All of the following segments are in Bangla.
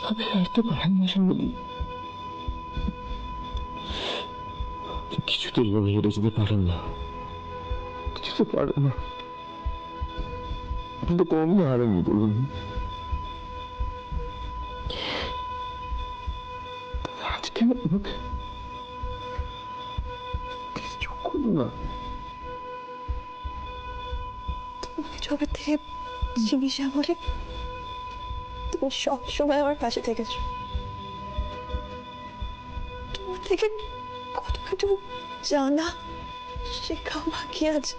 আমি হারতে পারি না শ্যামলী, কিছুতেই আমি হেরে যেতে পারেন না, কিছুতে পারেন না। আপনি তো কম হারেননি বলুন, আজকে আমাকে কিছু করুন না। যবে থেকে চিকিৎসা করে তুমি সবসময় আমার পাশে থেকেছো। তোমার থেকে কত কিছু জানা শেখা বাকি আছে।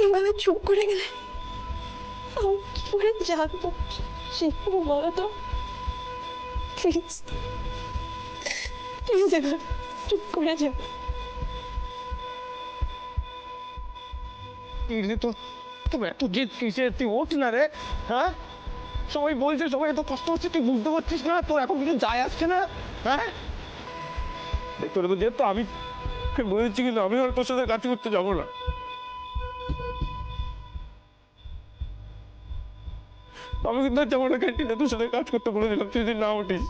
এইভাবে চুপ করে গেলে আমি কি করে জানবো শিখবো বলো তো? প্লিজ প্লিজ এবার চুপ করে যাও। তো তুমি এত জিদ কিসে, তুই ওঠ না রে। হ্যাঁ, সবাই বলছে, সবাই এত কষ্ট হচ্ছে, তুই বুঝতে পারছিস না? তোর এখন কিছু যায় আসছে না? হ্যাঁ, তোর তো যেহেতু আমি বলেছি, কিন্তু আমি আর তোর সাথে কাজ করতে যাবো না। আমি কিন্তু আর যাবো না ক্যান্টিনে তোর সাথে কাজ করতে, বলেছিলাম তুই যদি না উঠিস।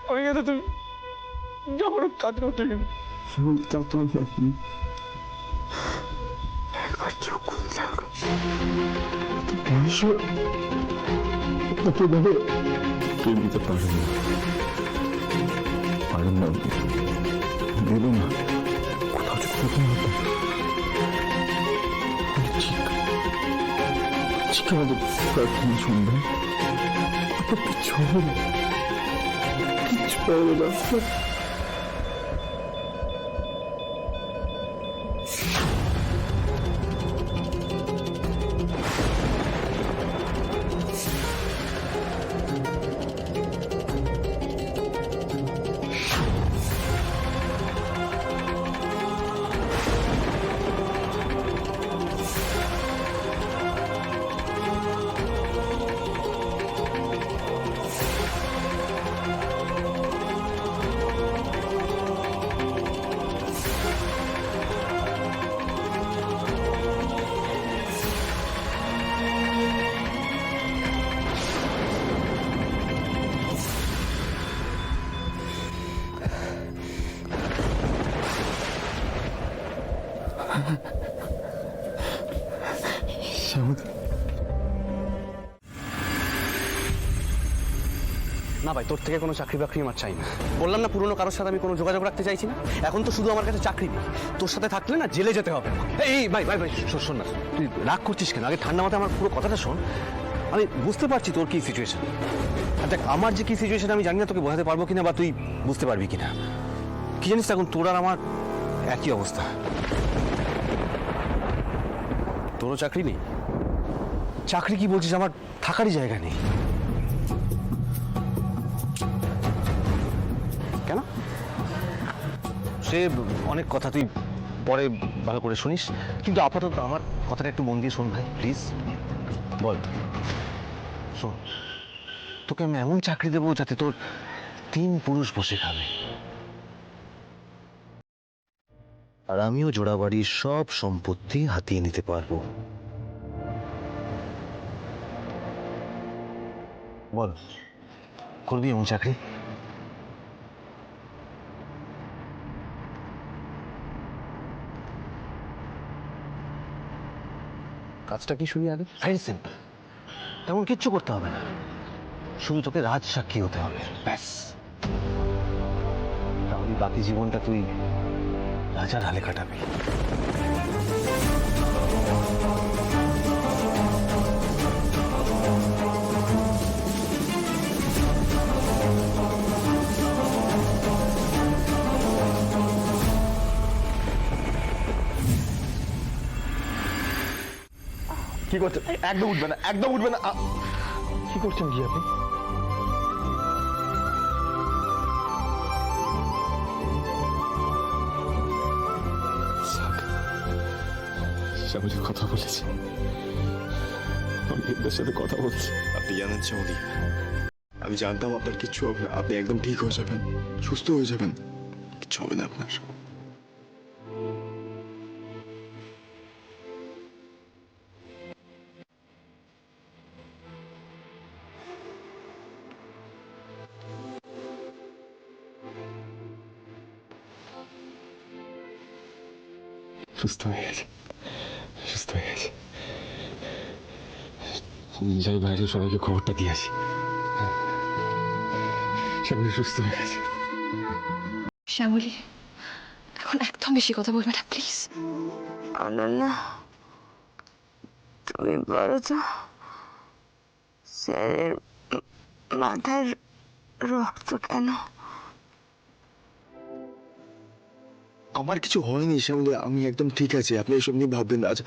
আমি কিন্তু তুমি যাবো না কাজ করতে। কিন্তু একবার চোখ খুলতে বয়স ভাবে কেউ দিতে পারেন না, পারেন না, দেব না। কোথাও যদি থাকে হতো ঠিক আমাদের প্রার্থনা শুনবেন, আপনার কিচ্ছু হবে না, কিচ্ছু হবে না। না ভাই, তোর থেকে কোনো চাকরি বাকরি আমার চাই না। বললাম না, পুরনো কারোর সাথে আমি কোনো যোগাযোগ রাখতে চাইছি না। এখন তো শুধু আমার কাছে চাকরি নেই, তোর সাথে থাকলে না জেলে যেতে হবে। এই ভাই ভাই ভাই, শোন না, তুই রাগ করছিস কেন? আগে ঠান্ডা মাথায় আমার পুরো কথাটা শোন। আমি বুঝতে পারছি তোর কি সিচুয়েশন। আর দেখ, আমার যে কি সিচুয়েশন আমি জানি না তোকে বোঝাতে পারবো কিনা, বা তুই বুঝতে পারবি কিনা। কি জানিস, এখন তোর আর আমার একই অবস্থা। তোরও চাকরি নেই। চাকরি কি বলছিস? আমার থাকারই জায়গা নেই। কেন? সে অনেক কথা তুই পরে ভালো করে শুনিস, কিন্তু আপাতত আমার কথাটা একটু মন দিয়ে শোন ভাই, প্লিজ। বল। শোন, তোকে আমি এমন চাকরি দেবো যাতে তোর 3 পুরুষ বসে খাবে, আর আমিও জোড়াবাড়ির সব সম্পত্তি হাতিয়ে নিতে পারবো। বল, করবি এমন চাকরি? কাজটা কি শুনি আগে? ভেরি সিম্পল, তেমন কিচ্ছু করতে হবে না, শুধু তোকে রাজ সাক্ষী হতে হবে, ব্যাস। তাহলে বাকি জীবনটা তুই রাজার হালে কাটাবি। কি করছেন? একদম উঠবে না, একদম উঠবে না। কি করছেন কি আপনি? শ্যামলী কথা বলেছি, আমি এদের সাথে কথা বলছি। আপনি জানেন শ্যামলী, আমি জানতাম আপনার কিচ্ছু হবে না, আপনি একদম ঠিক হয়ে যাবেন, সুস্থ হয়ে যাবেন, কিচ্ছু হবে না আপনার। সুস্থ হয়ে গেছে, সুস্থ হয়ে গেছে। যাই বাইরে সবাইকে খবরটা দিয়ে আসি। সবাই সুস্থ হয়ে গেছে। শ্যামলী, এখন একদম বেশি কথা বলবে না প্লিজ। অনন্যা, তুমি বলো তো স্যারের মাথার রক্ত কেন? আমার কিছু হয়নি শ্যামলী, আমি একদম ঠিক আছি। আপনি এসব নিয়ে ভাববেন না। আচ্ছা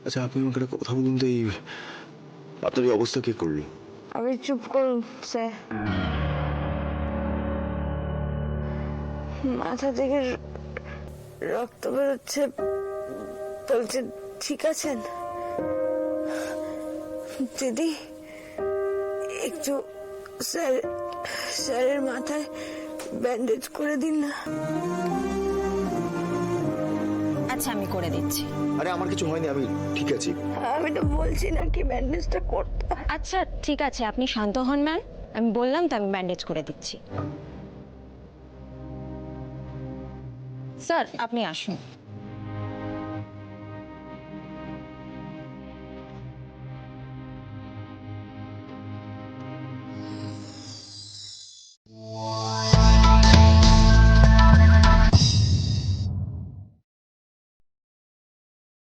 আচ্ছা, আপনি আমাকে একটা কথা বলুন তো, এই আপনার এই অবস্থা কে করলো? আমি চুপ করুন স্যার। মাথা থেকে রক্ত বেরোচ্ছে, বলছে ঠিক আছেন? দিদি, একটু স্যারের মাথায় ব্যান্ডেজ করে দিন না। আচ্ছা, আমি করে দিচ্ছি। আরে আমার কিছু হয়নি, আমি ঠিক আছি। আমি তো বলছি না কি ব্যান্ডেজটা করতে। আচ্ছা ঠিক আছে, আপনি শান্ত হন ম্যাম। আমি বললাম তো, আমি ব্যান্ডেজ করে দিচ্ছি। স্যার, আপনি আসুন।